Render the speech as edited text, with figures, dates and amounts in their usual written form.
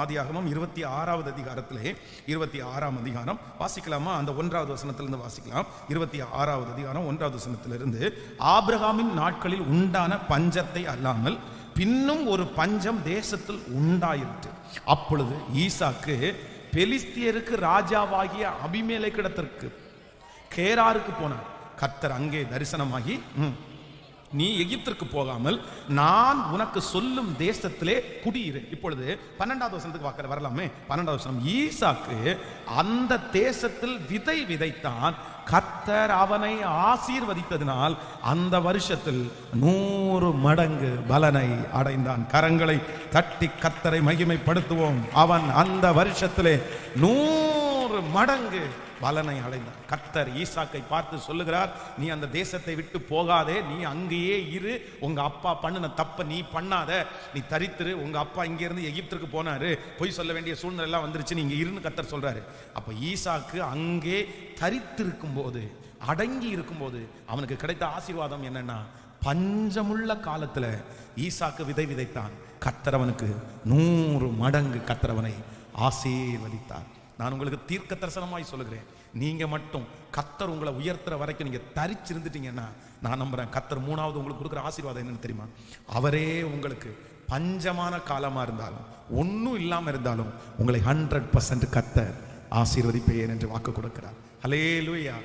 ஆதியாகமம் 26வது அதிகாரத்திலே 26ஆம் அதிகாரம் வாசிக்கலாமா? அந்த 1வது வசனத்திலிருந்து வாசிக்கலாம். 26வது அதிகாரம் 1வது வசனத்திலிருந்து, ஆபிரகாமின் நாட்களில் உண்டான பஞ்சத்தை அல்லாமல் பின்னும் ஒரு பஞ்சம் தேசத்தில் உண்டாயிற்று. அப்பொழுது ஈசாக்கு பெலிஸ்தியருக்கு ராஜாவாகிய அபிமெலேக்கிடத்திற்கு கேராருக்கு போனார். கர்த்தர் அங்கே தரிசனமாகி, நீ எகிப்திற்கு போகாமல் நான் உனக்கு சொல்லும் தேசத்திலே குடியிரு. இப்பொழுது 12வது வசனத்துக்கு வரலாமே. 12வது வசனம், ஈசாக்கு அந்த தேசத்தில் விதை விதைத்தான். கர்த்தர் அவனை ஆசீர்வதித்ததினால் அந்த வருஷத்தில் 100 மடங்கு பலனை அடைந்தான். கரங்களை தட்டி கர்த்தரை மகிமைப்படுத்துவோம். அவன் அந்த வருஷத்திலே 100 மடங்கு பலனை அடைந்தான். கர்த்தர் ஈசாக்கை பார்த்து சொல்லுகிறார், நீ அந்த தேசத்தை விட்டு போகாதே, நீ அங்கேயே இரு. உங்க அப்பா பண்ணின தப்ப நீ பண்ணாத, நீ தரித்திரு. உங்க அப்பா இங்க இருந்து எகிப்திற்கு போனாரு, பொய் சொல்ல வேண்டிய சூழ்நிலை எல்லாம் வந்துருச்சு, நீங்க இருன்னு கர்த்தர் சொல்றாரு. அப்ப ஈசாக்கு அங்கே தரித்திருக்கும் போது, அடங்கி இருக்கும் போது அவனுக்கு கிடைத்த ஆசீர்வாதம் என்னன்னா, பஞ்சமுள்ள காலத்துல ஈசாக்கு விதை விதைத்தான். கர்த்தர் அவனுக்கு 100 மடங்கு கர்த்தர் ஆசீர்வதித்தார். நான் உங்களுக்கு தீர்க்க தரிசனமாய் சொல்லுகிறேன், நீங்க மட்டும் கர்த்தர் உங்களை உயர்த்துற வரைக்கும் நீங்க தரிச்சிருந்துட்டீங்கன்னா, நான் நம்புறேன் கர்த்தர் 3வது உங்களுக்கு கொடுக்குற ஆசீர்வாதம் என்னன்னு தெரியுமா? அவரே உங்களுக்கு பஞ்சமான காலமா இருந்தாலும், ஒன்னும் இல்லாம இருந்தாலும், உங்களை 100% கர்த்தர் ஆசீர்வதிப்பேன் என்று வாக்கு கொடுக்கிறார். ஹல்லேலூயா.